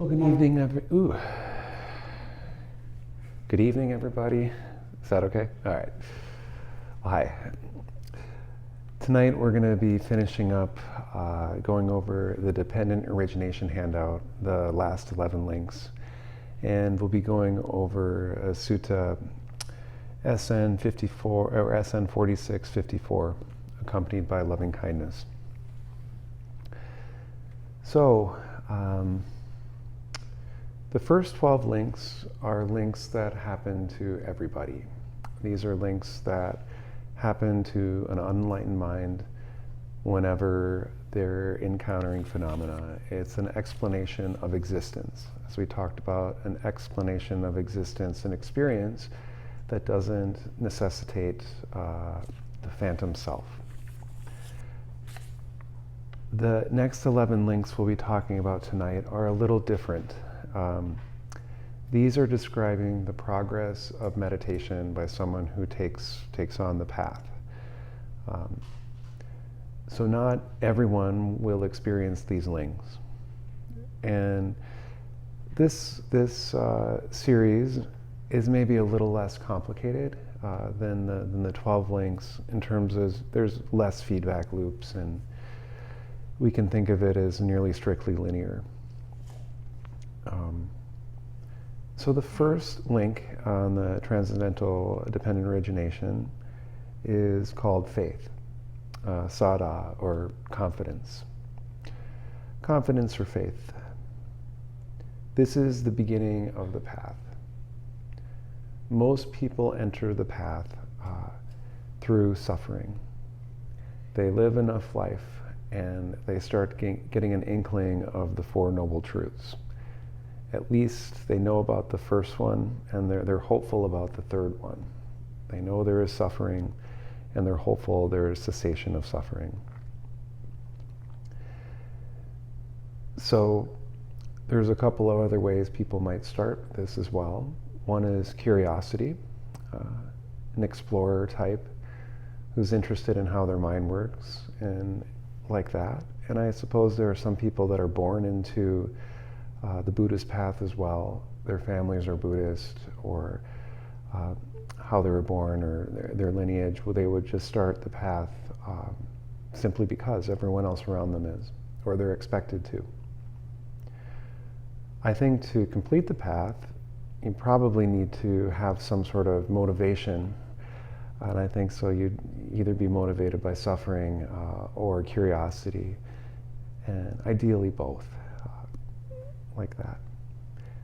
Well, good evening, Good evening, everybody. Is that okay? All right. Well, hi. Tonight we're going to be finishing up going over the dependent origination handout, the last 11 links. And we'll be going over a sutta SN54 or SN46.54, accompanied by Lovingkindness. So, the first 12 links are links that happen to everybody. These are links that happen to an unenlightened mind whenever they're encountering phenomena. It's an explanation of existence. As we talked about, an explanation of existence and experience that doesn't necessitate the phantom self. The next 11 links we'll be talking about tonight are a little different. These are describing the progress of meditation by someone who takes on the path. So not everyone will experience these links. And this series is maybe a little less complicated than the 12 links in terms of there's less feedback loops, and we can think of it as nearly strictly linear. So the first link on the Transcendental Dependent Origination is called faith, sada, or confidence. Confidence or faith. This is the beginning of the path. Most people enter the path through suffering. They live enough life and they start getting an inkling of the Four Noble Truths. At least they know about the first one, and they're hopeful about the third one. They know there is suffering, and they're hopeful there is cessation of suffering. So there's a couple of other ways people might start this as well. One is curiosity, an explorer type who's interested in how their mind works, and like that. And I suppose there are some people that are born into the Buddhist path as well. Their families are Buddhist, or how they were born, or their lineage. Well, they would just start the path simply because everyone else around them is, or they're expected to. I think to complete the path, you probably need to have some sort of motivation. And I think so you'd either be motivated by suffering or curiosity, and ideally both. Like that.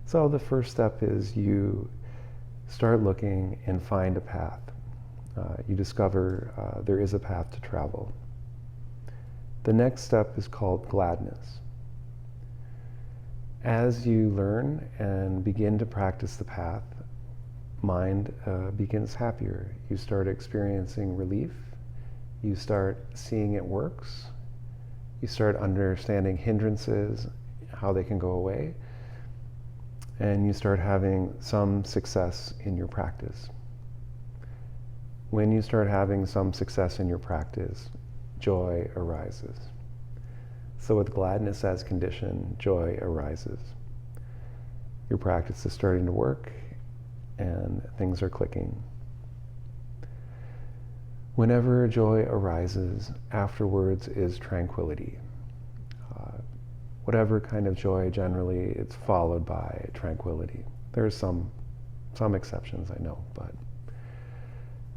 So the first step is you start looking and find a path. You discover there is a path to travel. The next step is called gladness. As you learn and begin to practice the path, mind begins happier. You start experiencing relief. You start seeing it works. You start understanding hindrances, how they can go away, and you start having some success in your practice. When you start having some success in your practice, joy arises. So with gladness as condition, joy arises. Your practice is starting to work and things are clicking. Whenever joy arises, afterwards is tranquility. Whatever kind of joy, generally, it's followed by tranquility. There's some exceptions, I know, but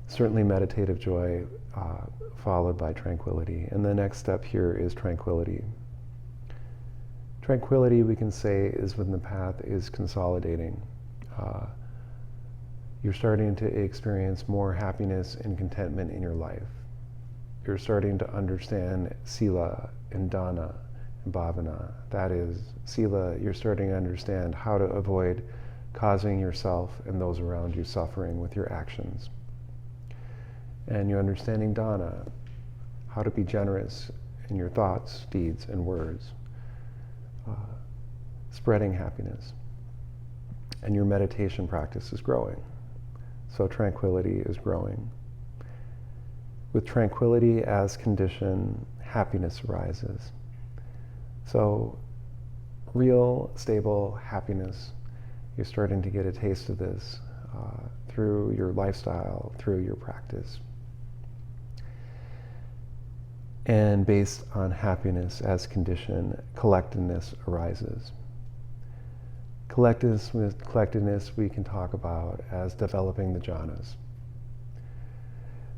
certainly meditative joy followed by tranquility. And the next step here is tranquility. Tranquility, we can say, is when the path is consolidating. You're starting to experience more happiness and contentment in your life. You're starting to understand sila and dana and bhavana. That is, sila, you're starting to understand how to avoid causing yourself and those around you suffering with your actions. And you're understanding dana, how to be generous in your thoughts, deeds, and words. Spreading happiness. And your meditation practice is growing. So tranquility is growing. With tranquility as condition, happiness arises. So real, stable happiness. You're starting to get a taste of this through your lifestyle, through your practice. And based on happiness as condition, collectedness arises. Collectedness we can talk about as developing the jhanas.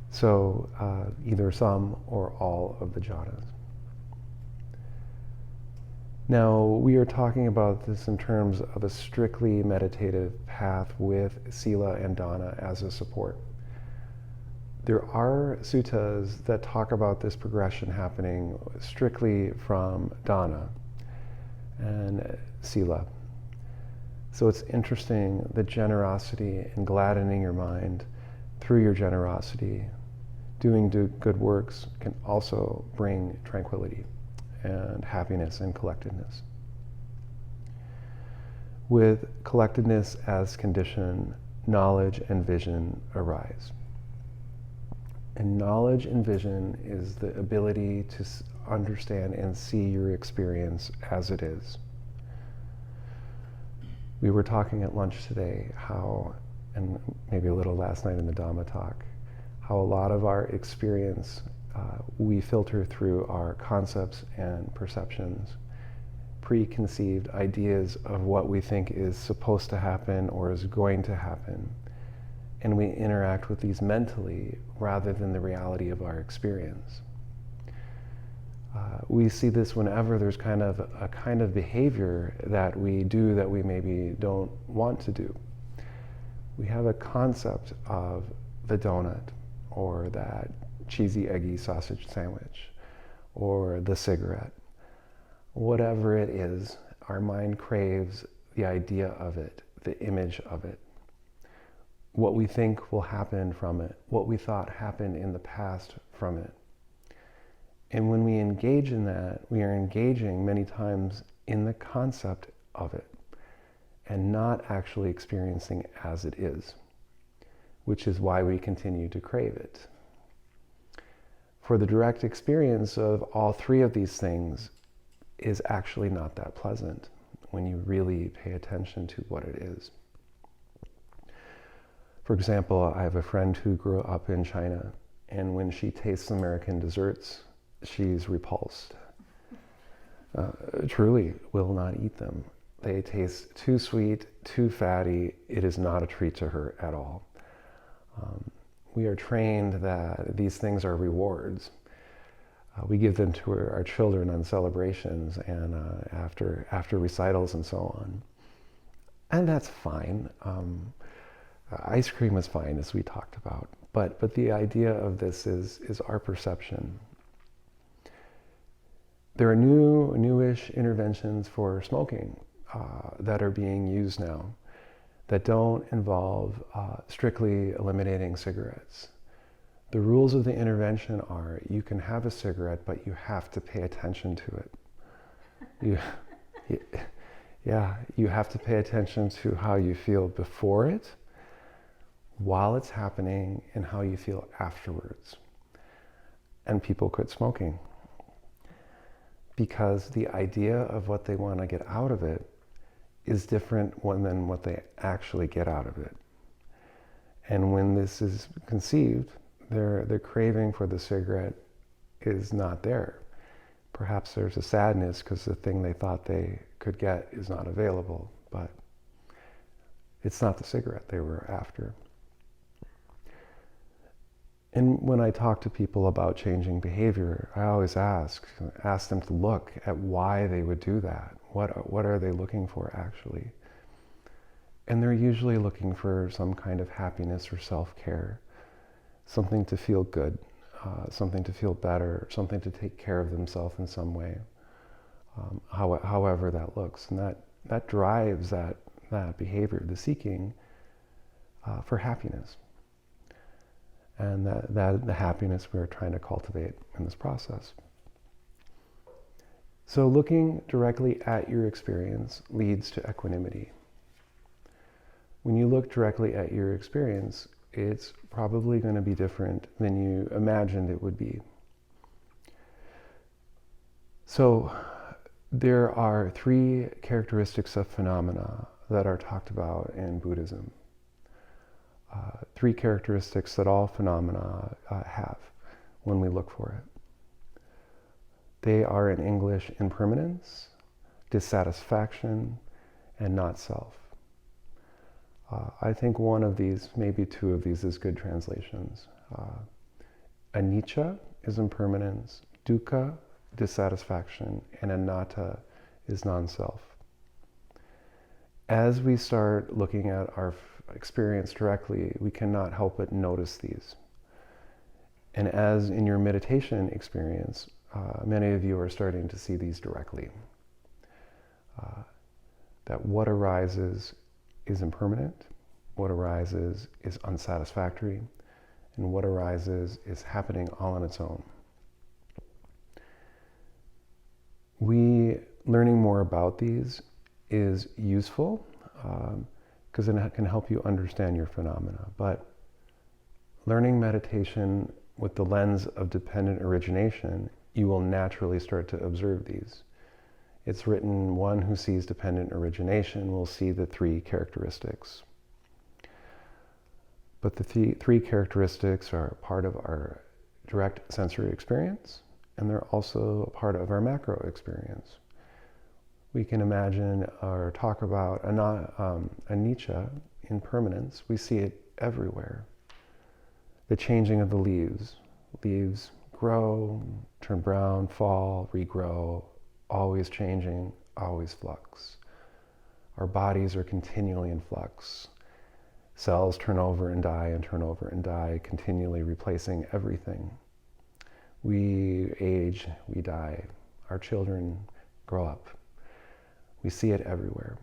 So either some or all of the jhanas. Now, we are talking about this in terms of a strictly meditative path with sila and dana as a support. There are suttas that talk about this progression happening strictly from dana and sila. So it's interesting, the generosity and gladdening your mind through your generosity, doing good works can also bring tranquility and happiness and collectedness. With collectedness as condition, knowledge and vision arise. And knowledge and vision is the ability to understand and see your experience as it is. We were talking at lunch today how, and maybe a little last night in the Dhamma talk, how a lot of our experience we filter through our concepts and perceptions, preconceived ideas of what we think is supposed to happen or is going to happen. And we interact with these mentally rather than the reality of our experience. We see this whenever there's a kind of behavior that we do that we maybe don't want to do. We have a concept of the donut or that cheesy, eggy sausage sandwich or the cigarette. Whatever it is, our mind craves the idea of it, the image of it, what we think will happen from it, what we thought happened in the past from it. And when we engage in that, we are engaging many times in the concept of it and not actually experiencing as it is, which is why we continue to crave it. For the direct experience of all three of these things is actually not that pleasant when you really pay attention to what it is. For example, I have a friend who grew up in China, and when she tastes American desserts, she's repulsed. Truly will not eat them. They taste too sweet, too fatty. It is not a treat to her at all. We are trained that these things are rewards. We give them to our children on celebrations and after recitals and so on. And that's fine. Ice cream is fine, as we talked about. But the idea of this is our perception. There are newish interventions for smoking that are being used now that don't involve strictly eliminating cigarettes. The rules of the intervention are you can have a cigarette, but you have to pay attention to it. You have to pay attention to how you feel before it, while it's happening, and how you feel afterwards. And people quit smoking because the idea of what they want to get out of it is different than what they actually get out of it. And when this is conceived, their craving for the cigarette is not there. Perhaps there's a sadness because the thing they thought they could get is not available, but it's not the cigarette they were after. And when I talk to people about changing behavior, I always ask them to look at why they would do that. What are they looking for actually? And they're usually looking for some kind of happiness or self-care, something to feel good, something to feel better, something to take care of themselves in some way, however that looks. And that drives that behavior, the seeking for happiness. And the happiness we're trying to cultivate in this process. So looking directly at your experience leads to equanimity. When you look directly at your experience, it's probably going to be different than you imagined it would be. So There are three characteristics of phenomena that are talked about in Buddhism. Three characteristics that all phenomena have when we look for it. They are in English impermanence, dissatisfaction, and not self. I think one of these, maybe two of these, is good translations. Anicca is impermanence, dukkha, dissatisfaction, and anatta is non-self. As we start looking at our experience directly, we cannot help but notice these. And as in your meditation experience, many of you are starting to see these directly. That what arises is impermanent, what arises is unsatisfactory, and what arises is happening all on its own. Learning more about these is useful because it can help you understand your phenomena. But learning meditation with the lens of dependent origination, you will naturally start to observe these. It's written, one who sees dependent origination will see the three characteristics. But the three characteristics are part of our direct sensory experience, and they're also a part of our macro experience. We can imagine or talk about anicca, impermanence. We see it everywhere. The changing of the leaves. Leaves grow, turn brown, fall, regrow, always changing, always flux. Our bodies are continually in flux. Cells turn over and die and turn over and die, continually replacing everything. We age, we die. Our children grow up. We see it everywhere.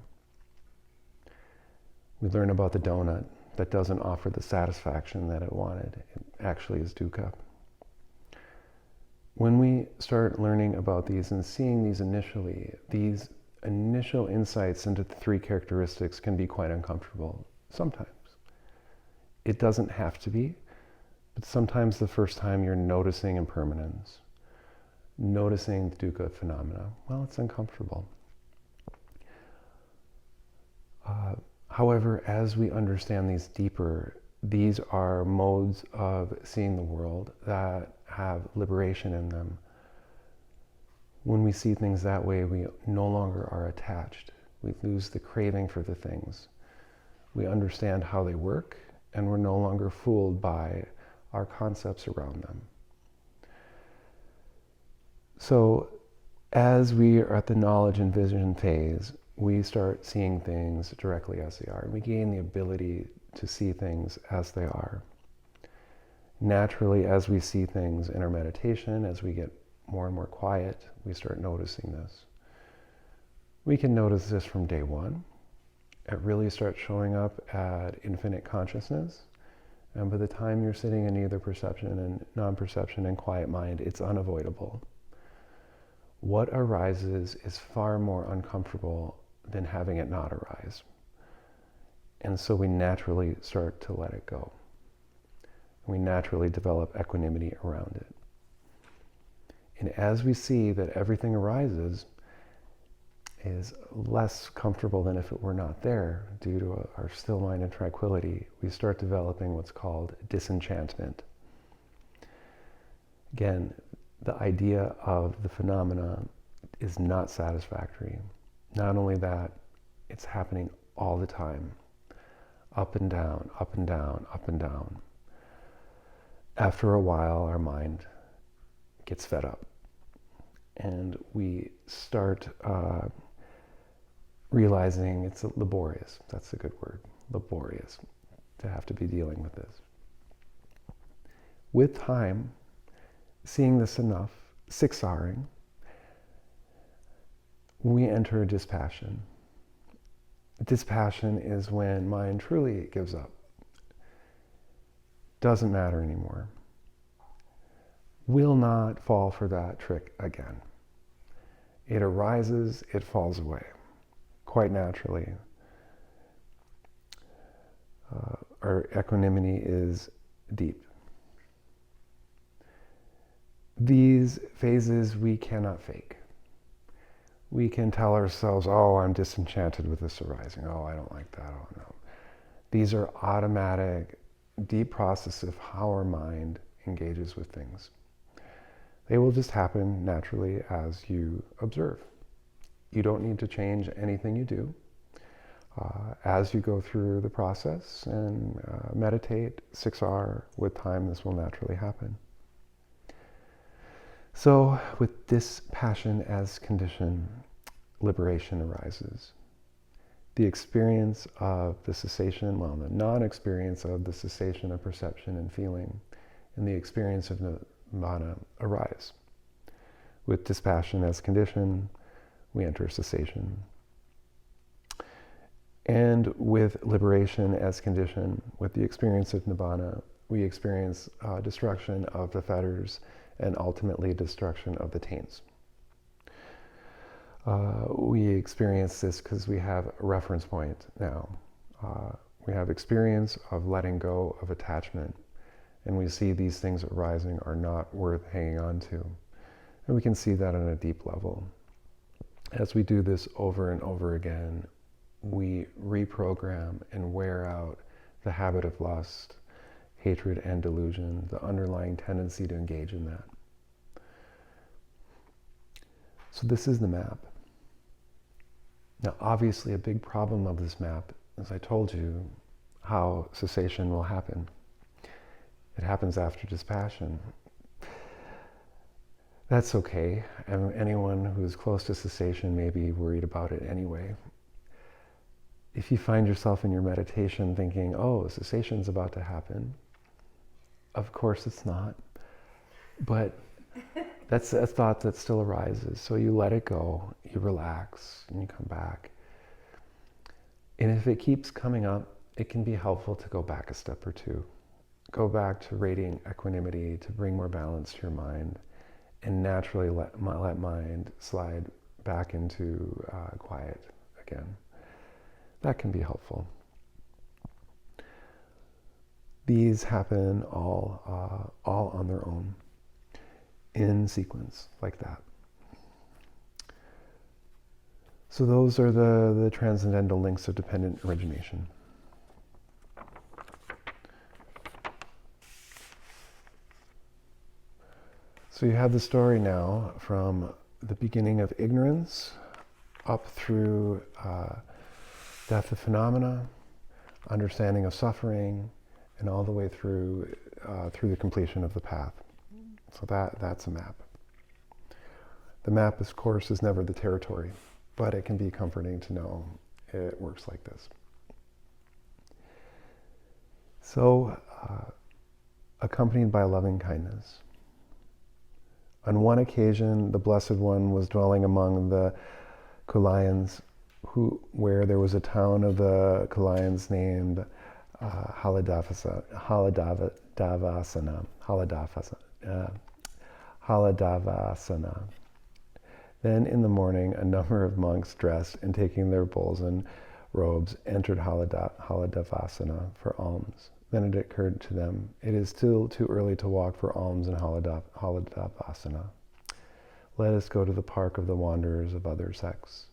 We learn about the donut that doesn't offer the satisfaction that it wanted. It actually is dukkha. When we start learning about these and seeing these initially, these initial insights into the three characteristics can be quite uncomfortable. Sometimes. It doesn't have to be, but sometimes the first time you're noticing impermanence, noticing the dukkha phenomena, well, it's uncomfortable. However, as we understand these deeper, these are modes of seeing the world that have liberation in them. When we see things that way, we no longer are attached. We lose the craving for the things. We understand how they work, and we're no longer fooled by our concepts around them. So, as we are at the knowledge and vision phase, we start seeing things directly as they are. We gain the ability to see things as they are. Naturally, as we see things in our meditation, as we get more and more quiet, we start noticing this. We can notice this from day one. It really starts showing up at infinite consciousness. And by the time you're sitting in either perception and non-perception and quiet mind, it's unavoidable. What arises is far more uncomfortable than having it not arise. And so we naturally start to let it go. We naturally develop equanimity around it. And as we see that everything arises is less comfortable than if it were not there, due to our still mind and tranquility, we start developing what's called disenchantment. Again, the idea of the phenomena is not satisfactory. Not only that, it's happening all the time. Up and down, up and down, up and down. After a while, our mind gets fed up. And we start realizing it's laborious. That's a good word. Laborious. To have to be dealing with this. With time, seeing this enough, siksaring, we enter dispassion. Dispassion is when mind truly gives up. Doesn't matter anymore. Will not fall for that trick again. It arises, it falls away, quite naturally. Our equanimity is deep. These phases we cannot fake. We can tell ourselves, oh, I'm disenchanted with this arising. Oh, I don't like that. Oh, no. These are automatic, deep processes of how our mind engages with things. They will just happen naturally as you observe. You don't need to change anything you do. As you go through the process and meditate 6R, with time this will naturally happen. So with dispassion as condition, liberation arises. The experience of the cessation, well, the non-experience of the cessation of perception and feeling, and the experience of Nibbana arise. With dispassion as condition, we enter cessation. And with liberation as condition, with the experience of Nibbana, we experience destruction of the fetters and ultimately destruction of the taints. We experience this because we have a reference point now. We have experience of letting go of attachment, and we see these things arising are not worth hanging on to. And we can see that on a deep level. As we do this over and over again, we reprogram and wear out the habit of lust, hatred, and delusion, the underlying tendency to engage in that. So this is the map. Now, obviously, a big problem of this map, as I told you, how cessation will happen. It happens after dispassion. That's okay. And anyone who's close to cessation may be worried about it anyway. If you find yourself in your meditation thinking, oh, cessation's about to happen, of course it's not. But that's a thought that still arises. So you let it go, you relax, and you come back. And if it keeps coming up, it can be helpful to go back a step or two. Go back to radiant equanimity to bring more balance to your mind, and naturally let mind slide back into quiet again. That can be helpful. These happen all on their own, in sequence, like that. So those are the transcendental links of dependent origination. So you have the story now from the beginning of ignorance up through death of phenomena, understanding of suffering, and all the way through the completion of the path. So that's a map. The map, of course, is never the territory, but it can be comforting to know it works like this. So, accompanied by loving kindness. On one occasion, the Blessed One was dwelling among the Kulayans, where there was a town of the Kulayans named Haladavasana. Then in the morning, a number of monks dressed and taking their bowls and robes entered Haladavasana for alms. Then it occurred to them, it is still too early to walk for alms in Haladavasana. Let us go to the park of the wanderers of other sects.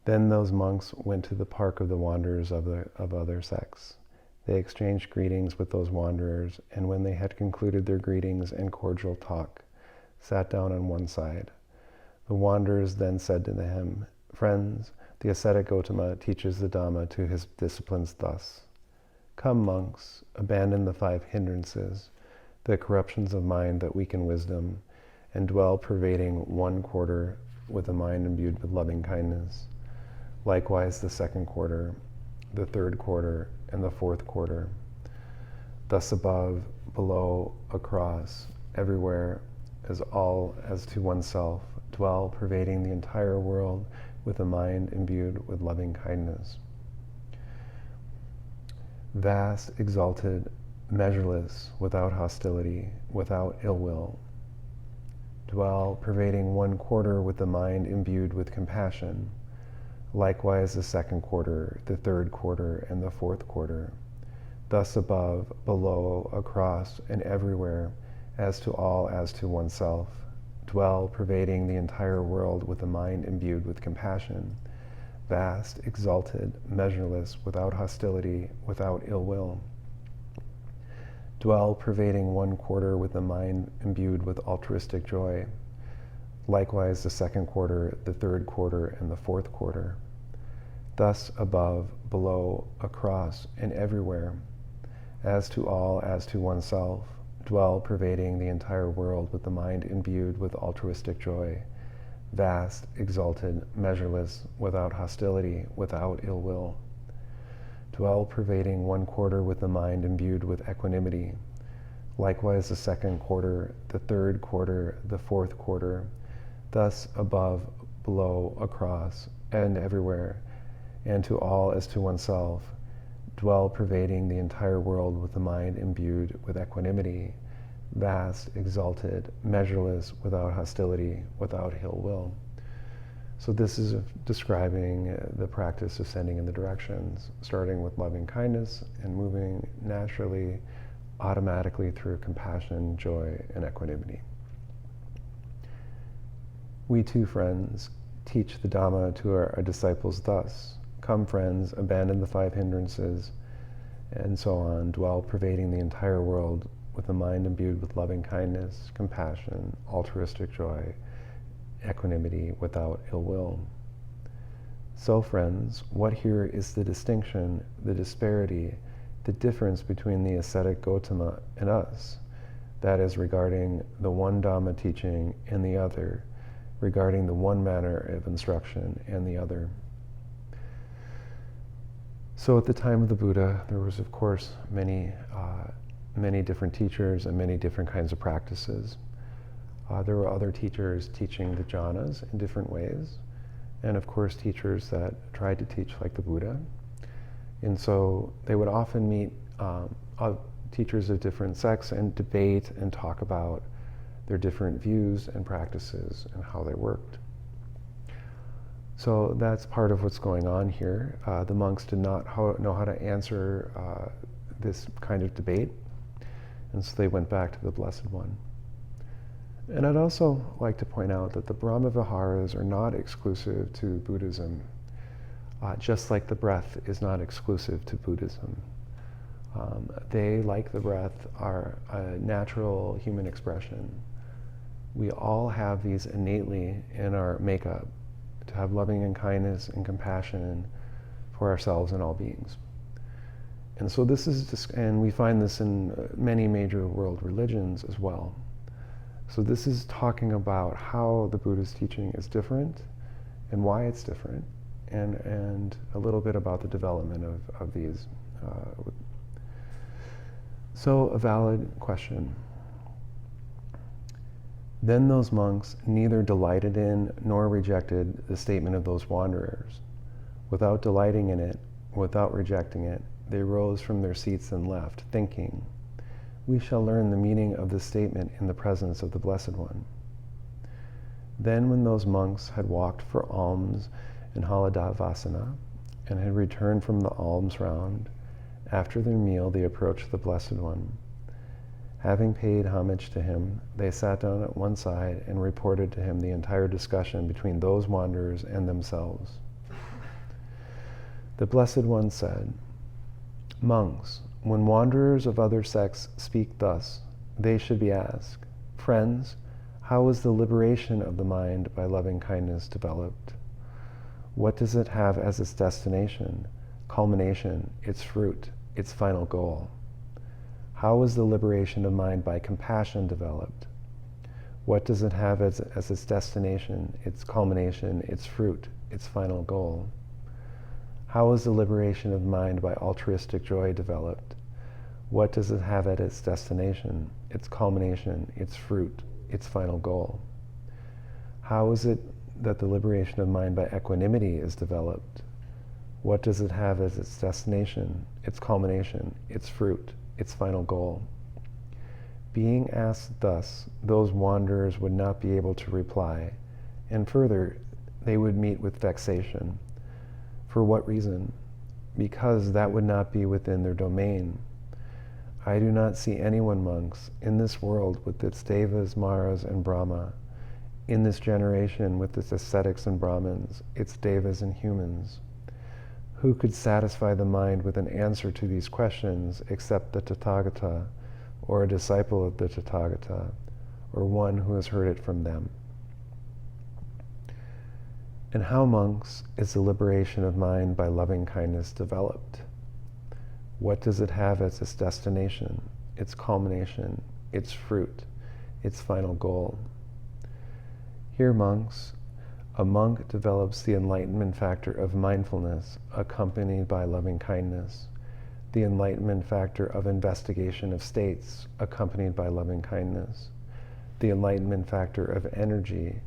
Then those monks went to the park of the wanderers of other sects. They exchanged greetings with those wanderers, and when they had concluded their greetings and cordial talk, sat down on one side. The wanderers then said to him, friends, the ascetic Gautama teaches the Dhamma to his disciples thus. Come, monks, abandon the 5 hindrances, the corruptions of mind that weaken wisdom, and dwell pervading 1 quarter with a mind imbued with loving kindness. Likewise the 2nd quarter, the 3rd quarter, and the 4th quarter. Thus above, below, across, everywhere, as all as to oneself, dwell pervading the entire world with a mind imbued with loving kindness. Vast, exalted, measureless, without hostility, without ill will. Dwell pervading 1 quarter with the mind imbued with compassion. Likewise the 2nd quarter, the 3rd quarter, and the 4th quarter. Thus above, below, across, and everywhere, as to all as to oneself, dwell pervading the entire world with a mind imbued with compassion, vast, exalted, measureless, without hostility, without ill will. Dwell pervading 1/4 with a mind imbued with altruistic joy, likewise the 2nd quarter, the 3rd quarter, and the 4th quarter. Thus above, below, across, and everywhere, as to all, as to oneself, dwell pervading the entire world with the mind imbued with altruistic joy, vast, exalted, measureless, without hostility, without ill will. Dwell pervading 1/4 with the mind imbued with equanimity, likewise the 2nd quarter, the 3rd quarter, the 4th quarter, thus above, below, across, and everywhere, and to all as to oneself, dwell pervading the entire world with the mind imbued with equanimity, vast, exalted, measureless, without hostility, without ill will. So this is describing the practice of ascending in the directions, starting with loving kindness and moving naturally, automatically through compassion, joy, and equanimity. We too, friends, teach the Dhamma to our disciples thus: come, friends, abandon the 5 hindrances, and so on, dwell pervading the entire world with a mind imbued with loving kindness, compassion, altruistic joy, equanimity, without ill will. So, friends, what here is the distinction, the disparity, the difference between the ascetic Gautama and us? That is, regarding the one Dhamma teaching and the other, regarding the one manner of instruction and the other. So at the time of the Buddha, there was, of course, many different teachers and many different kinds of practices. There were other teachers teaching the jhanas in different ways, and of course teachers that tried to teach like the Buddha. And so they would often meet teachers of different sects and debate and talk about their different views and practices and how they worked. So that's part of what's going on here. The monks did not know how to answer this kind of debate, and so they went back to the Blessed One. And I'd also like to point out that the Brahma-viharas are not exclusive to Buddhism, just like the breath is not exclusive to Buddhism. They, like the breath, are a natural human expression. We all have these innately in our makeup, to have loving and kindness and compassion for ourselves and all beings. And so this is, and we find this in many major world religions as well. So this is talking about how the Buddha's teaching is different and why it's different, and a little bit about the development of these. So a valid question. Then those monks neither delighted in nor rejected the statement of those wanderers. Without delighting in it, without rejecting it, they rose from their seats and left, thinking, "We shall learn the meaning of this statement in the presence of the Blessed One." Then when those monks had walked for alms in Haladavasana and had returned from the alms round, after their meal they approached the Blessed One. Having paid homage to him, they sat down at one side and reported to him the entire discussion between those wanderers and themselves. The Blessed One said, "Monks, when wanderers of other sects speak thus, they should be asked, 'Friends, how is the liberation of the mind by loving kindness developed? What does it have as its destination, culmination, its fruit, its final goal? How is the liberation of mind by compassion developed? What does it have as its destination, its culmination, its fruit, its final goal? How is the liberation of mind by altruistic joy developed? What does it have at its destination, its culmination, its fruit, its final goal? How is it that the liberation of mind by equanimity is developed? What does it have as its destination, its culmination, its fruit, its final goal?" Being asked thus, those wanderers would not be able to reply, and further, they would meet with vexation. For what reason? Because that would not be within their domain. I do not see anyone, monks, in this world with its devas, maras, and Brahma, In this generation, with its ascetics and Brahmins, its devas and humans, who could satisfy the mind with an answer to these questions except the Tathagata, or a disciple of the Tathagata, or one who has heard it from them? And how, monks, is the liberation of mind by loving kindness developed? What does it have as its destination, its culmination, its fruit, its final goal? Here, monks, a monk develops the enlightenment factor of mindfulness accompanied by loving kindness, the enlightenment factor of investigation of states accompanied by loving kindness, the enlightenment factor of energy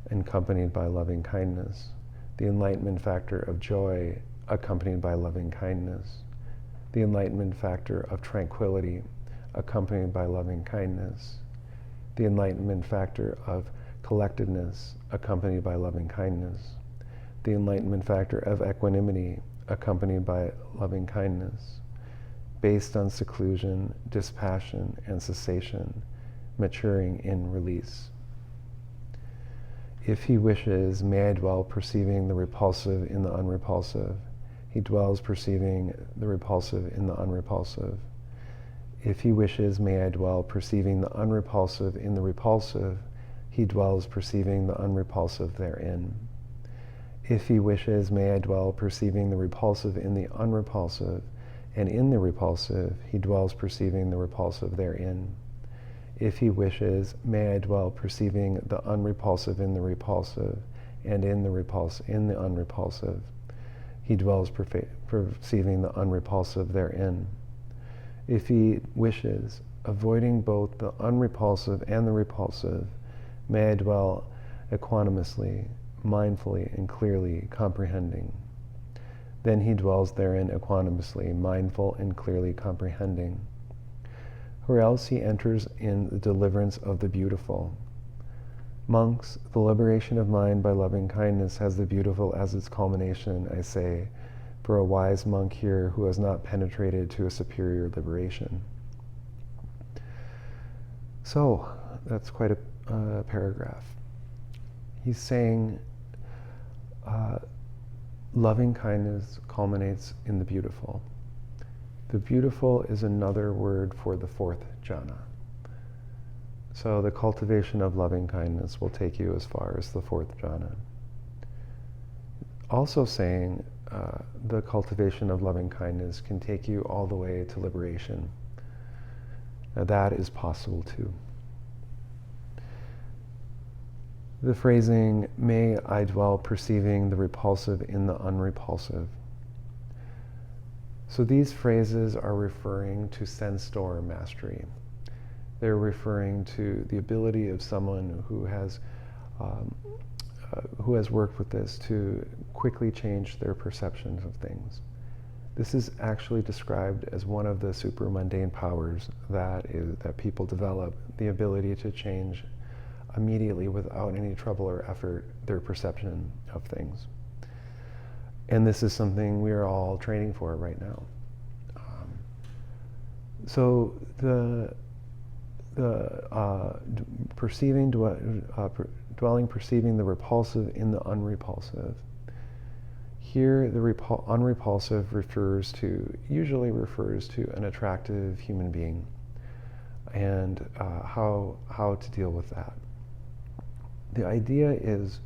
accompanied by loving kindness, the enlightenment factor of joy accompanied by loving kindness, the enlightenment factor of tranquility accompanied by loving kindness, the enlightenment factor of collectedness accompanied by loving kindness, the enlightenment factor of equanimity accompanied by loving kindness, based on seclusion, dispassion, and cessation, maturing in release. If he wishes, may I dwell perceiving the repulsive in the unrepulsive. He dwells perceiving the repulsive in the unrepulsive. If he wishes, may I dwell perceiving the unrepulsive in the repulsive. He dwells perceiving the unrepulsive therein. If he wishes, may I dwell perceiving the repulsive in the unrepulsive, and in the repulsive, he dwells perceiving the repulsive therein. If he wishes, may I dwell perceiving the unrepulsive in the repulsive, and in the unrepulsive, he dwells perceiving the unrepulsive therein. If he wishes, avoiding both the unrepulsive and the repulsive, may I dwell equanimously, mindfully, and clearly comprehending. Then he dwells therein equanimously, mindful and clearly comprehending. Or else he enters in the deliverance of the beautiful. Monks, the liberation of mind by loving kindness has the beautiful as its culmination, I say, for a wise monk here who has not penetrated to a superior liberation. So, that's quite a paragraph. He's saying loving kindness culminates in the beautiful. The beautiful is another word for the fourth jhana. So the cultivation of loving kindness will take you as far as the fourth jhana. Also saying the cultivation of loving kindness can take you all the way to liberation. Now that is possible too. The phrasing, may I dwell perceiving the repulsive in the unrepulsive. So these phrases are referring to sense door mastery. They're referring to the ability of someone who has worked with this to quickly change their perceptions of things. This is actually described as one of the super mundane powers that people develop, the ability to change immediately without any trouble or effort their perception of things. And this is something we are all training for right now. So dwelling perceiving the repulsive in the unrepulsive. Here, the unrepulsive usually refers to an attractive human being, and how to deal with that. The idea is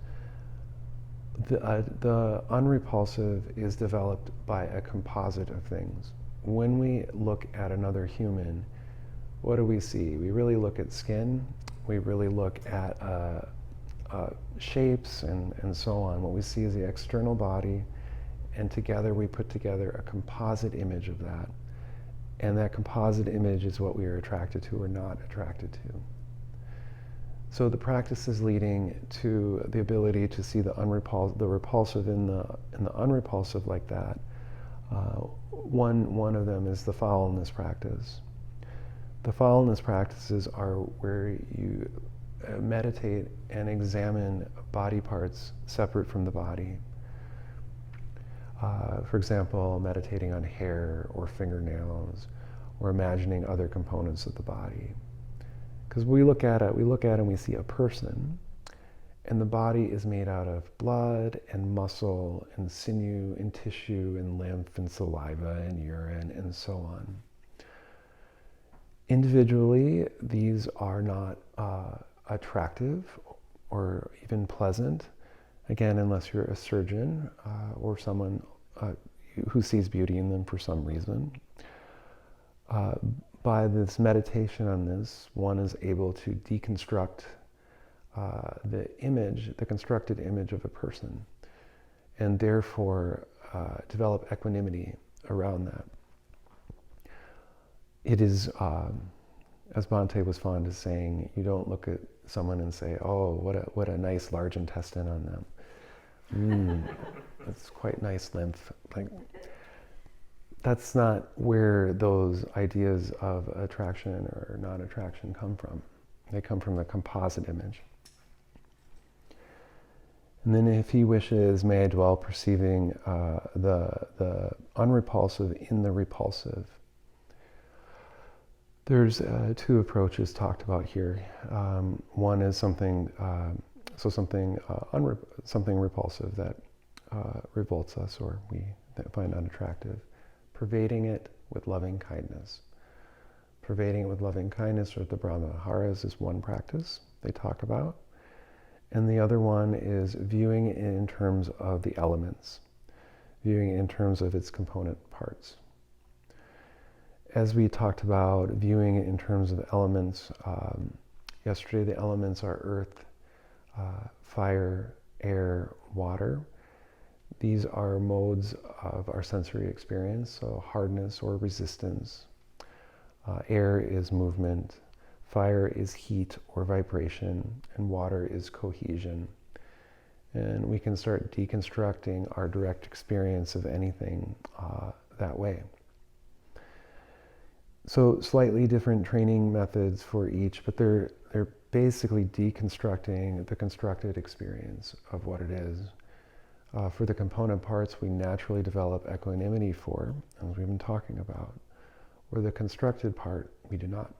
the unrepulsive is developed by a composite of things. When we look at another human, what do we see? We really look at skin, we really look at shapes and so on. What we see is the external body, and together we put together a composite image of that. And that composite image is what we are attracted to or not attracted to. So the practice is leading to the ability to see the repulsive in the unrepulsive like that. One of them is the foulness practice. The foulness practices are where you meditate and examine body parts separate from the body. For example, meditating on hair or fingernails, or imagining other components of the body. Because we look at it and we see a person, And the body is made out of blood and muscle and sinew and tissue and lymph and saliva and urine and so on. Individually, these are not attractive or even pleasant, again, unless you're a surgeon or someone who sees beauty in them for some reason. By this meditation on this, one is able to deconstruct the constructed image of a person, and therefore develop equanimity around that. It is, as Bhante was fond of saying, you don't look at someone and say, oh, what a nice large intestine on them. That's quite nice lymph. Like, that's not where those ideas of attraction or non-attraction come from. They come from the composite image. And then if he wishes, may I dwell perceiving the unrepulsive in the repulsive. There's two approaches talked about here. One is something repulsive that revolts us or we find unattractive. Pervading it with loving kindness. Pervading it with loving kindness, or the brahma-viharas, is one practice they talk about. And the other one is viewing it in terms of the elements, viewing it in terms of its component parts. As we talked about viewing it in terms of elements, yesterday the elements are earth, fire, air, water. These are modes of our sensory experience, so hardness or resistance. Air is movement. Fire is heat or vibration, and water is cohesion. And we can start deconstructing our direct experience of anything that way. So slightly different training methods for each, but they're basically deconstructing the constructed experience of what it is. For the component parts, we naturally develop equanimity for, as we've been talking about, where the constructed part, we do not.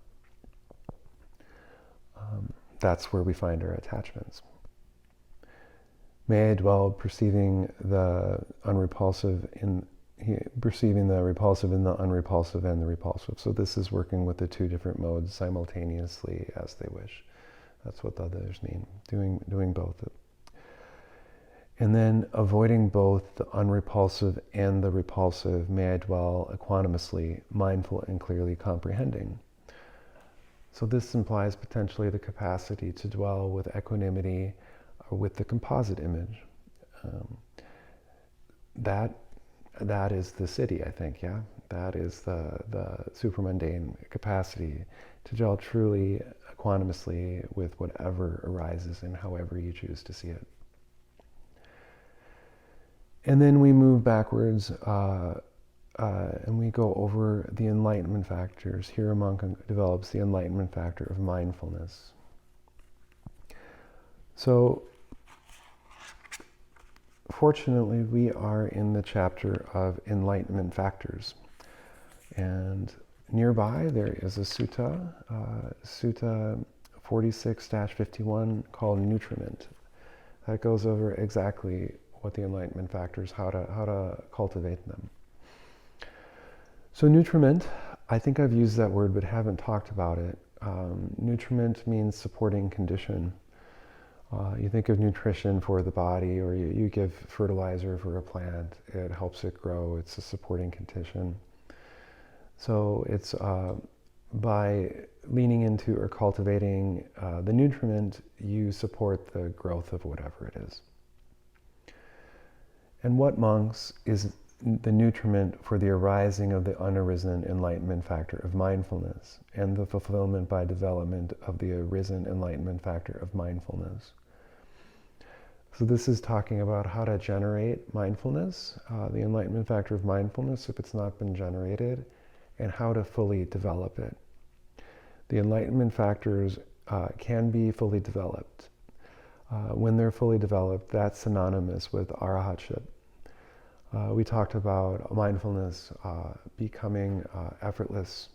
That's where we find our attachments. May I dwell perceiving the unrepulsive perceiving the repulsive in the unrepulsive and the repulsive. So this is working with the two different modes simultaneously as they wish. That's what the others mean, doing both. And then avoiding both the unrepulsive and the repulsive, may I dwell equanimously, mindful and clearly comprehending. So this implies potentially the capacity to dwell with equanimity or with the composite image. That is the siddhi, I think, yeah? That is the supramundane capacity to dwell truly equanimously with whatever arises and however you choose to see it. And then we move backwards and we go over the enlightenment factors. Here a monk develops the enlightenment factor of mindfulness. So, fortunately, we are in the chapter of enlightenment factors. And nearby there is a sutta, Sutta 46.54 called nutriment. That goes over exactly what the enlightenment factors, how to cultivate them. So nutriment, I think I've used that word but haven't talked about it. Nutriment means supporting condition. You think of nutrition for the body, or you give fertilizer for a plant, it helps it grow, it's a supporting condition. So it's by leaning into or cultivating the nutriment, you support the growth of whatever it is. And what, monks, is the nutriment for the arising of the unarisen enlightenment factor of mindfulness and the fulfillment by development of the arisen enlightenment factor of mindfulness? So this is talking about how to generate mindfulness, the enlightenment factor of mindfulness if it's not been generated, and how to fully develop it. The enlightenment factors can be fully developed. When they're fully developed, that's synonymous with arahatship. We talked about mindfulness becoming effortless,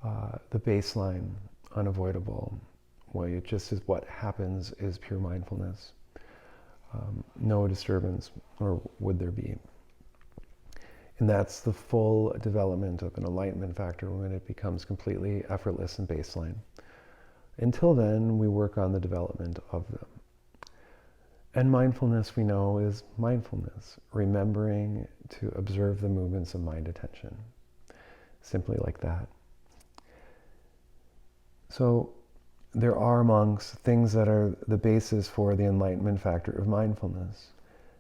the baseline, unavoidable. well, it just is what happens is pure mindfulness. No disturbance, or would there be? And that's the full development of an enlightenment factor when it becomes completely effortless and baseline. Until then, we work on the development of them. And mindfulness, we know, is mindfulness, remembering to observe the movements of mind attention. Simply like that. So there are amongst things that are the basis for the enlightenment factor of mindfulness.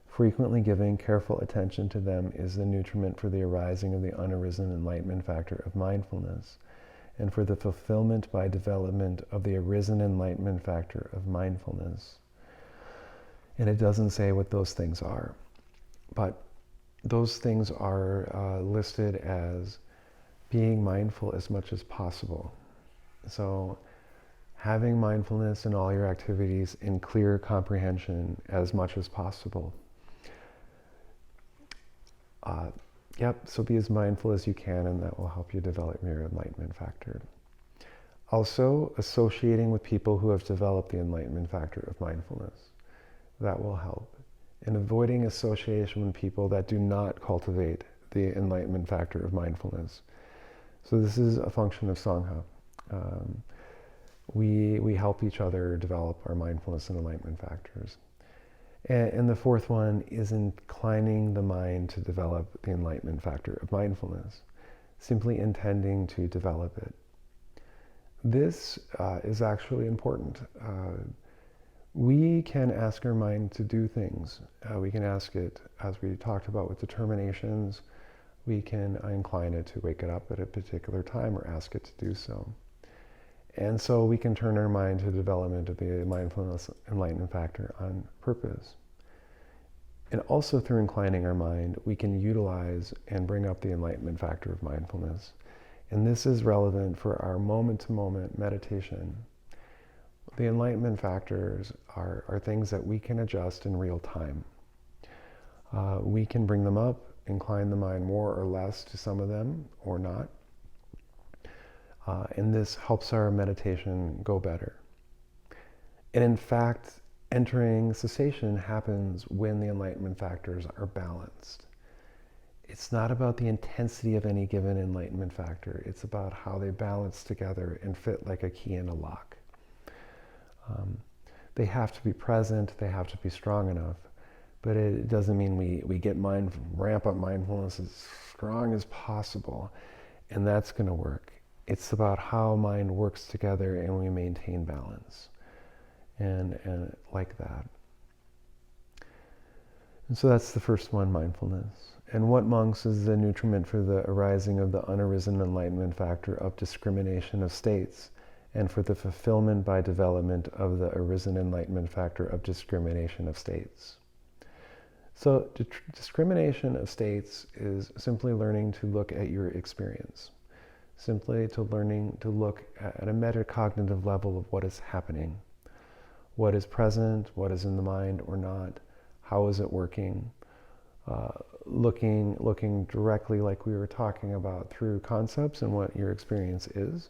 Frequently giving careful attention to them is the nutriment for the arising of the unarisen enlightenment factor of mindfulness, and for the fulfillment by development of the arisen enlightenment factor of mindfulness. And it doesn't say what those things are, but those things are listed as being mindful as much as possible. So having mindfulness in all your activities in clear comprehension as much as possible. So be as mindful as you can, and that will help you develop your enlightenment factor. Also, associating with people who have developed the enlightenment factor of mindfulness. That will help. And avoiding association with people that do not cultivate the enlightenment factor of mindfulness. So this is a function of Sangha. We help each other develop our mindfulness and enlightenment factors. And the fourth one is inclining the mind to develop the enlightenment factor of mindfulness, simply intending to develop it. This is actually important. We can ask our mind to do things. We can ask it, as we talked about with determinations, we can incline it to wake it up at a particular time or ask it to do so. And so we can turn our mind to the development of the mindfulness enlightenment factor on purpose. And also through inclining our mind, we can utilize and bring up the enlightenment factor of mindfulness. And this is relevant for our moment-to-moment meditation. The enlightenment factors are things that we can adjust in real time. We can bring them up, incline the mind more or less to some of them, or not. And this helps our meditation go better. And in fact, entering cessation happens when the enlightenment factors are balanced. It's not about the intensity of any given enlightenment factor. It's about how they balance together and fit like a key in a lock. They have to be present, they have to be strong enough, but it doesn't mean we get ramp up mindfulness as strong as possible, and that's going to work. It's about how mind works together and we maintain balance, and like that. And so that's the first one, mindfulness. And what, monks, is the nutriment for the arising of the unarisen enlightenment factor of discrimination of states, and for the fulfillment by development of the arisen enlightenment factor of discrimination of states. So discrimination of states is simply learning to look at your experience, simply to learning to look at a metacognitive level of what is happening, what is present, what is in the mind or not, how is it working, looking directly, like we were talking about, through concepts and what your experience is,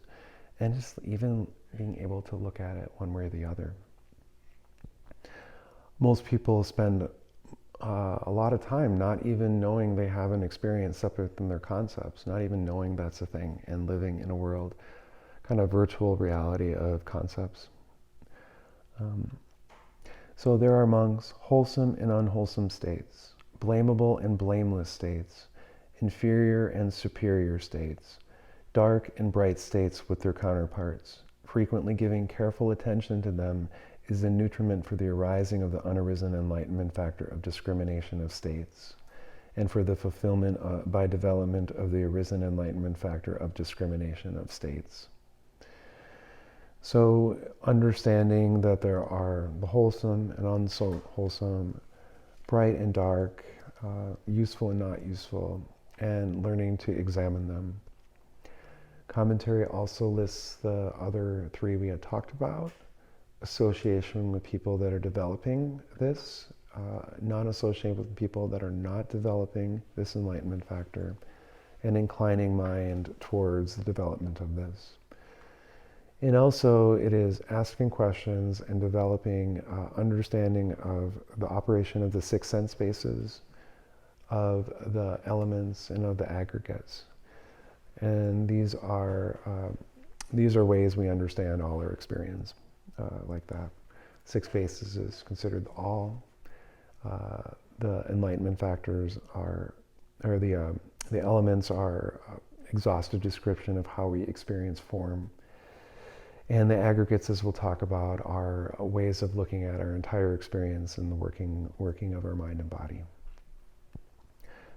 and just even being able to look at it one way or the other. Most people spend a lot of time not even knowing they have an experience separate from their concepts, not even knowing that's a thing, and living in a world, kind of virtual reality of concepts. So there are amongst wholesome and unwholesome states, blamable and blameless states, inferior and superior states, dark and bright states with their counterparts. Frequently giving careful attention to them is the nutriment for the arising of the unarisen enlightenment factor of discrimination of states, and for the fulfillment by development of the arisen enlightenment factor of discrimination of states. So understanding that there are the wholesome and unwholesome, bright and dark, useful and not useful, and learning to examine them. Commentary also lists the other three we had talked about: association with people that are developing this, non-associated with people that are not developing this enlightenment factor, and inclining mind towards the development of this. And also it is asking questions and developing understanding of the operation of the six sense bases, of the elements, and of the aggregates. And these are ways we understand all our experience, like that. Six bases is considered the all. The enlightenment factors are, or the elements are exhaustive description of how we experience form. And the aggregates, as we'll talk about, are ways of looking at our entire experience and the working of our mind and body.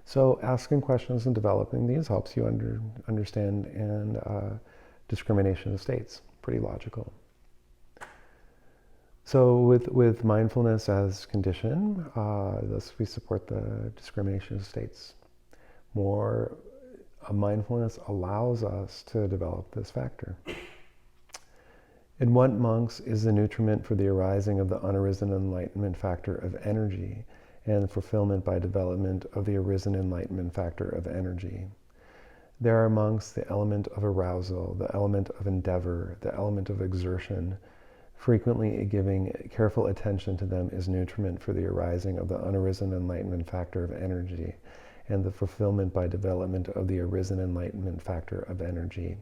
So asking questions and developing these helps you understand and discrimination of states. Pretty logical. So with mindfulness as condition, thus we support the discrimination of states. More mindfulness allows us to develop this factor. In what monks is the nutriment for the arising of the unarisen enlightenment factor of energy and the fulfillment by development of the arisen enlightenment factor of energy? There are amongst the element of arousal, the element of endeavor, the element of exertion. Frequently giving careful attention to them is nutriment for the arising of the unarisen enlightenment factor of energy and the fulfillment by development of the arisen enlightenment factor of energy.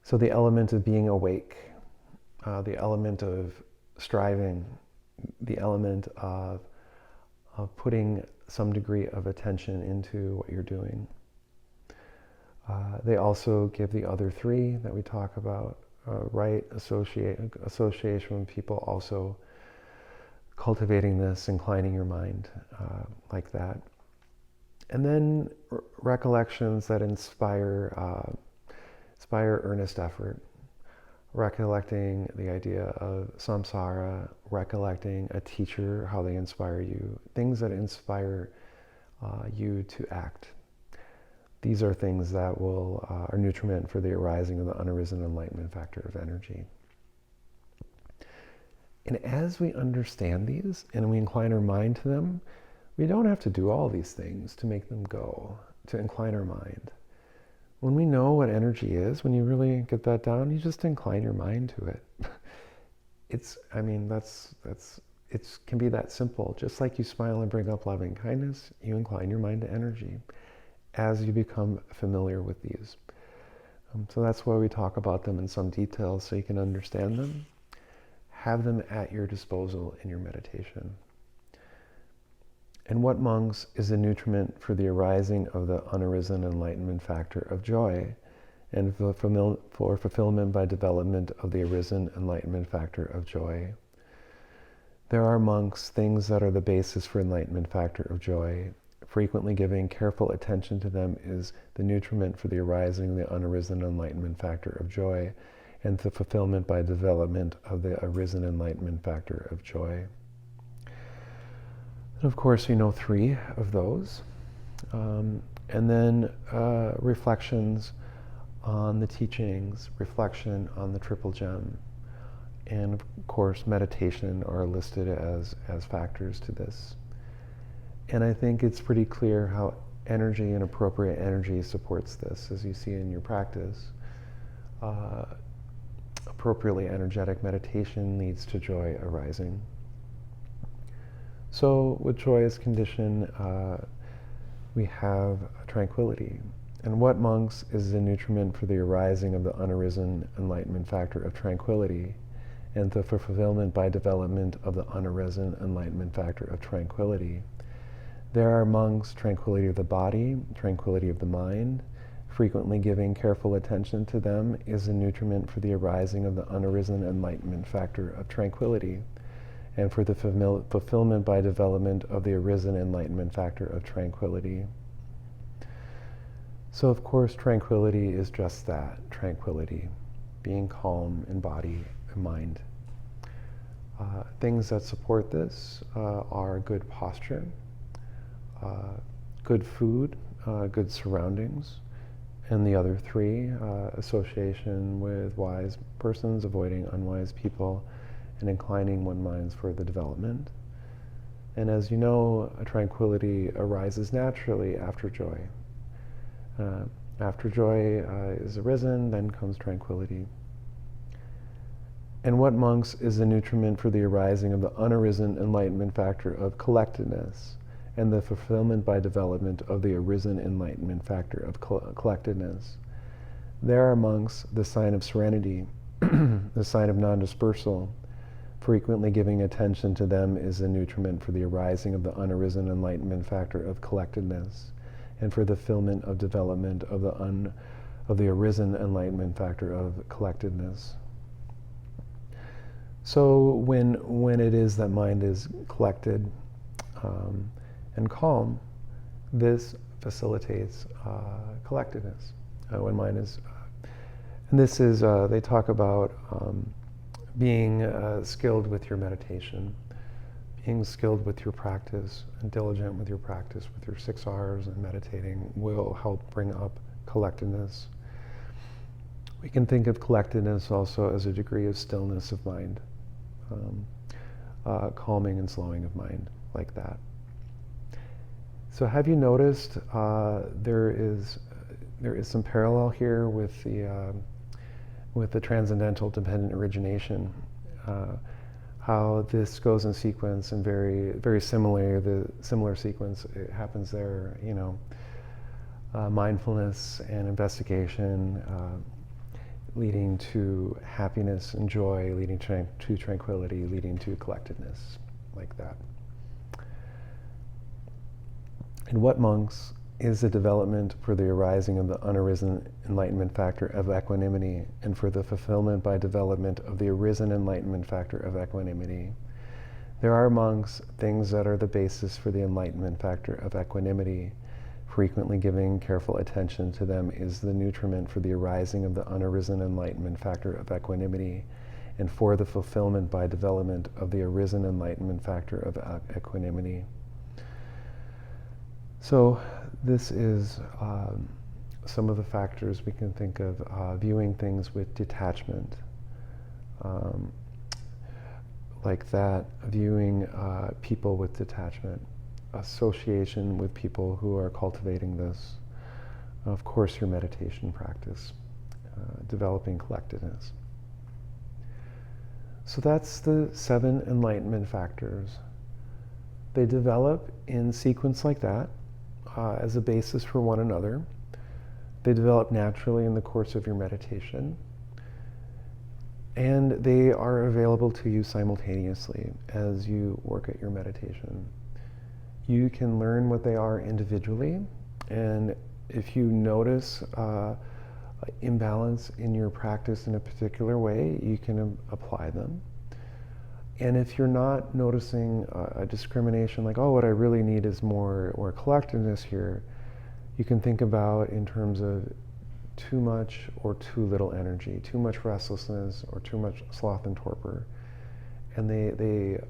So the element of being awake, the element of striving, the element of putting some degree of attention into what you're doing. They also give the other three that we talk about, right association with people, also cultivating this, inclining your mind, like that. And then recollections that inspire earnest effort, recollecting the idea of samsara, recollecting a teacher, how they inspire you, things that inspire you to act. These are things that are nutriment for the arising of the unarisen enlightenment factor of energy. And as we understand these and we incline our mind to them, we don't have to do all these things to make them go, to incline our mind. When we know what energy is, when you really get that down, you just incline your mind to it. It can be that simple. Just like you smile and bring up loving kindness, you incline your mind to energy as you become familiar with these. So that's why we talk about them in some detail, so you can understand them. Have them at your disposal in your meditation. And what, monks, is the nutriment for the arising of the unarisen enlightenment factor of joy and for fulfillment by development of the arisen enlightenment factor of joy? There are, monks, things that are the basis for enlightenment factor of joy. Frequently giving careful attention to them is the nutriment for the arising of the unarisen enlightenment factor of joy and the fulfillment by development of the arisen enlightenment factor of joy. And of course, you know three of those. And then reflections on the teachings, reflection on the triple gem, and of course, meditation are listed as factors to this. And I think it's pretty clear how energy and appropriate energy supports this, as you see in your practice. Appropriately energetic meditation leads to joy arising. So with joy as condition, we have tranquility. And what, monks, is the nutriment for the arising of the unarisen enlightenment factor of tranquility and the fulfillment by development of the unarisen enlightenment factor of tranquility? There are, monks, tranquility of the body, tranquility of the mind. Frequently giving careful attention to them is a nutriment for the arising of the unarisen enlightenment factor of tranquility and for the fulfillment by development of the arisen enlightenment factor of tranquility. So of course, tranquility is just that, tranquility, being calm in body and mind. Things that support this are good posture, good food, good surroundings, and the other three, association with wise persons, avoiding unwise people, and inclining one's minds for the development. And as you know, tranquility arises naturally after joy. After joy is arisen, then comes tranquility. And what, monks, is the nutriment for the arising of the unarisen enlightenment factor of collectedness, and the fulfillment by development of the arisen enlightenment factor of collectedness? There are, monks, the sign of serenity, the sign of non-dispersal. Frequently giving attention to them is the nutriment for the arising of the unarisen enlightenment factor of collectedness, and for the fulfillment of development of the arisen enlightenment factor of collectedness. So when it is that mind is collected and calm, this facilitates collectedness. When mind is, and this is, they talk about being skilled with your meditation, being skilled with your practice, and diligent with your practice, with your 6 hours and meditating will help bring up collectedness. We can think of collectedness also as a degree of stillness of mind, calming and slowing of mind, like that. So have you noticed there is some parallel here with the transcendental dependent origination, how this goes in sequence, and very similarly, the similar sequence, it happens there, mindfulness and investigation, leading to happiness and joy, leading to tranquility, leading to collectedness, like that. And what, monks, is the development for the arising of the unarisen enlightenment factor of equanimity, and for the fulfillment by development of the arisen enlightenment factor of equanimity? There are, monks, things that are the basis for the enlightenment factor of equanimity. Frequently giving careful attention to them is the nutriment for the arising of the unarisen enlightenment factor of equanimity, and for the fulfillment by development of the arisen enlightenment factor of equanimity. So this is some of the factors we can think of, viewing things with detachment, like that, viewing people with detachment, association with people who are cultivating this, of course your meditation practice, developing collectedness. So that's the 7 enlightenment factors. They develop in sequence like that, as a basis for one another. They develop naturally in the course of your meditation, and they are available to you simultaneously as you work at your meditation. You can learn what they are individually, and if you notice imbalance in your practice in a particular way, you can apply them. And if you're not noticing a discrimination, like, oh, what I really need is more collectedness here, you can think about in terms of too much or too little energy, too much restlessness or too much sloth and torpor. And they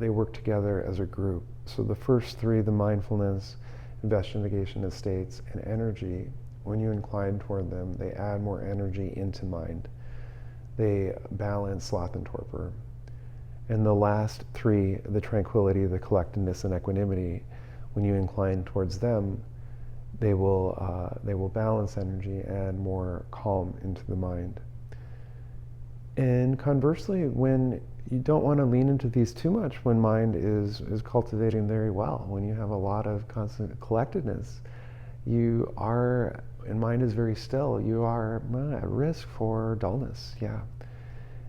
work together as a group. So the first 3, the mindfulness, investigation of states, and energy, when you incline toward them, they add more energy into mind. They balance sloth and torpor. And the last 3, the tranquility, the collectedness, and equanimity, when you incline towards them, they will balance energy, add more calm into the mind. And conversely, when you don't want to lean into these too much, when mind is cultivating very well, when you have a lot of constant collectedness, and mind is very still, you are at risk for dullness, yeah.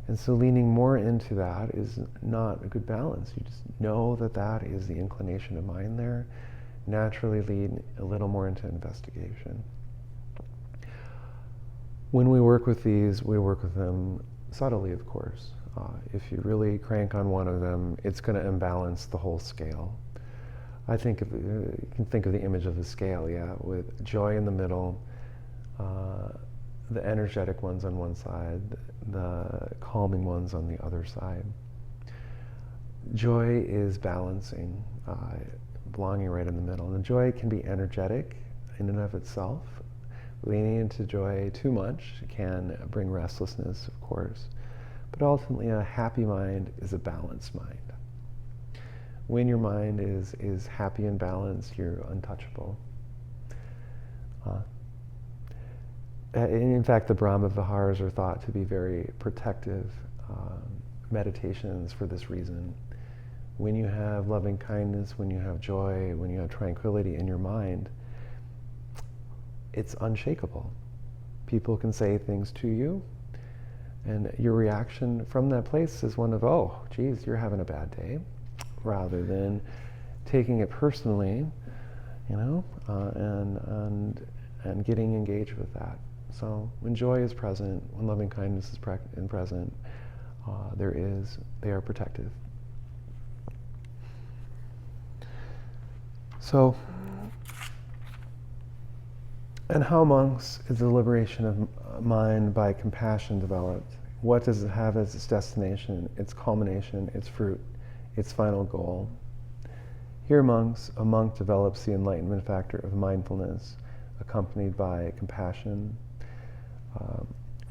And so leaning more into that is not a good balance. You just know that is the inclination of mind there. Naturally lead a little more into investigation. When we work with these, we work with them subtly, of course. If you really crank on one of them, it's going to imbalance the whole scale. You can think of the image of the scale, yeah, with joy in the middle, the energetic ones on one side, the calming ones on the other side. Joy is balancing, belonging right in the middle. And the joy can be energetic in and of itself. Leaning into joy too much can bring restlessness, of course. But ultimately, a happy mind is a balanced mind. When your mind is happy and balanced, you're untouchable. In fact, the Brahma-viharas are thought to be very protective meditations for this reason. When you have loving kindness, when you have joy, when you have tranquility in your mind, it's unshakable. People can say things to you, and your reaction from that place is one of, oh, geez, you're having a bad day, rather than taking it personally, and getting engaged with that. So when joy is present, when loving kindness is present, they are protective. So, and how, monks, is the liberation of mind by compassion developed? What does it have as its destination, its culmination, its fruit, its final goal? Here, monks, a monk develops the enlightenment factor of mindfulness, accompanied by compassion,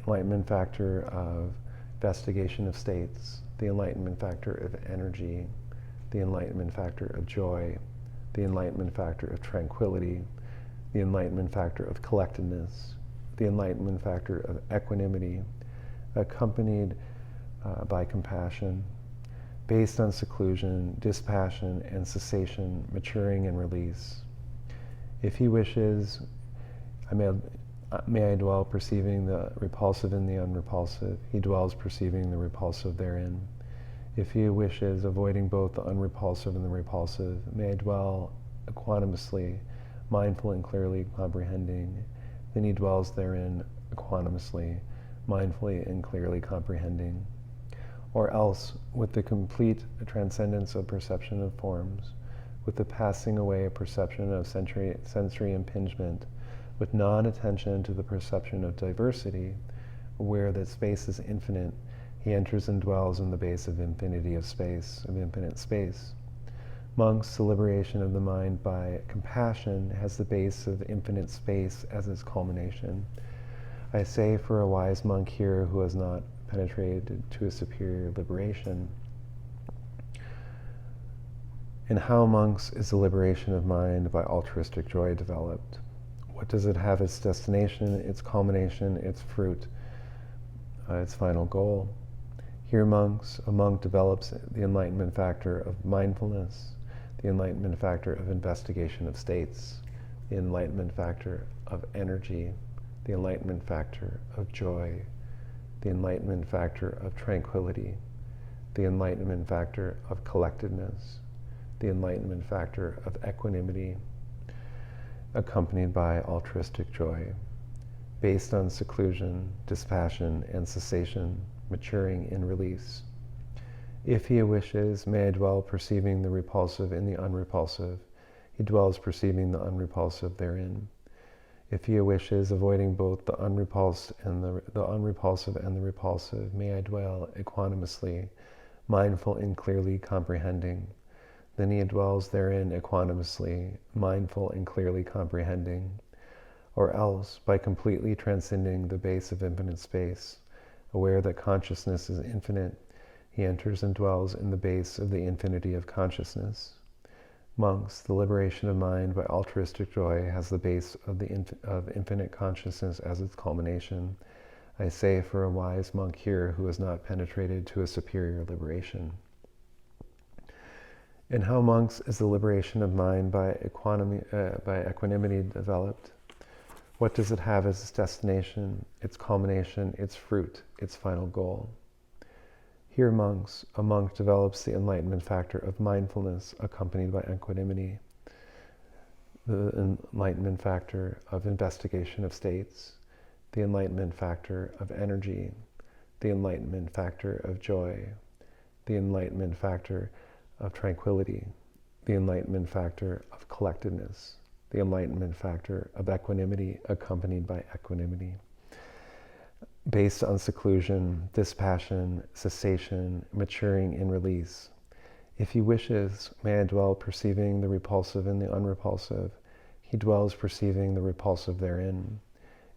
enlightenment factor of investigation of states, the enlightenment factor of energy, the enlightenment factor of joy, the enlightenment factor of tranquility, the enlightenment factor of collectedness, the enlightenment factor of equanimity, accompanied by compassion, based on seclusion, dispassion, and cessation, maturing and release. If he wishes, may I dwell perceiving the repulsive in the unrepulsive. He dwells perceiving the repulsive therein. If he wishes, avoiding both the unrepulsive and the repulsive, may I dwell equanimously, mindful and clearly comprehending. Then he dwells therein equanimously, mindfully and clearly comprehending. Or else, with the complete transcendence of perception of forms, with the passing away of perception of sensory impingement, with non-attention to the perception of diversity, where that space is infinite, he enters and dwells in the base of infinity of space, of infinite space. Monks, the liberation of the mind by compassion has the base of infinite space as its culmination. I say for a wise monk here who has not penetrated to a superior liberation. In how, monks, is the liberation of mind by altruistic joy developed? What does it have its destination, its culmination, its fruit, its final goal? Here, monks, a monk develops the enlightenment factor of mindfulness, the enlightenment factor of investigation of states, the enlightenment factor of energy, the enlightenment factor of joy, the enlightenment factor of tranquility, the enlightenment factor of collectedness, the enlightenment factor of equanimity, accompanied by altruistic joy, based on seclusion, dispassion, and cessation, maturing in release. If he wishes, may I dwell perceiving the repulsive in the unrepulsive. He dwells perceiving the unrepulsive therein. If he wishes, avoiding both the unrepulsed and the unrepulsive and the repulsive, may I dwell equanimously, mindful and clearly comprehending. Then he dwells therein equanimously, mindful and clearly comprehending. Or else, by completely transcending the base of infinite space, aware that consciousness is infinite, he enters and dwells in the base of the infinity of consciousness. Monks, the liberation of mind by altruistic joy has the base of infinite consciousness as its culmination. I say for a wise monk here who has not penetrated to a superior liberation. And how, monks, is the liberation of mind by equanimity developed? What does it have as its destination, its culmination, its fruit, its final goal? Here, monks, a monk develops the enlightenment factor of mindfulness accompanied by equanimity, the enlightenment factor of investigation of states, the enlightenment factor of energy, the enlightenment factor of joy, the enlightenment factor of tranquility, the enlightenment factor of collectedness, the enlightenment factor of equanimity accompanied by equanimity, based on seclusion, dispassion, cessation, maturing in release. If he wishes, may I dwell perceiving the repulsive in the unrepulsive. He dwells perceiving the repulsive therein.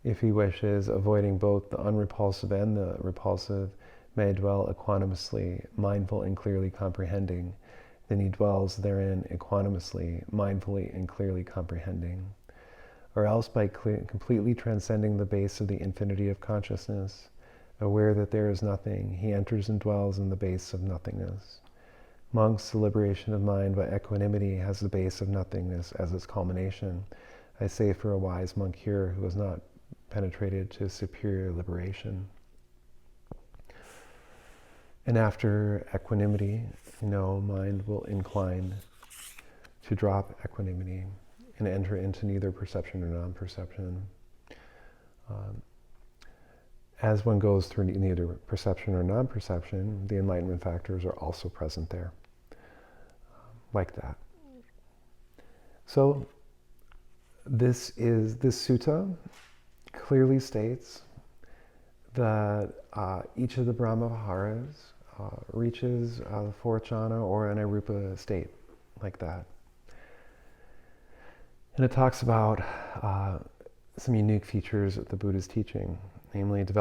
If he wishes, avoiding both the unrepulsive and the repulsive, may I dwell equanimously, mindful and clearly comprehending. Then he dwells therein equanimously, mindfully and clearly comprehending. or else by completely transcending the base of the infinity of consciousness, aware that there is nothing, he enters and dwells in the base of nothingness. Monks, the liberation of mind by equanimity has the base of nothingness as its culmination. I say for a wise monk here who has not penetrated to superior liberation. And after equanimity, mind will incline to drop equanimity and enter into neither perception or non-perception. As one goes through neither perception or non-perception, the enlightenment factors are also present there, like that. So this sutta clearly states that each of the brahma-viharas reaches the fourth jhana or an arupa state, like that. And it talks about some unique features of the Buddha's teaching, namely developing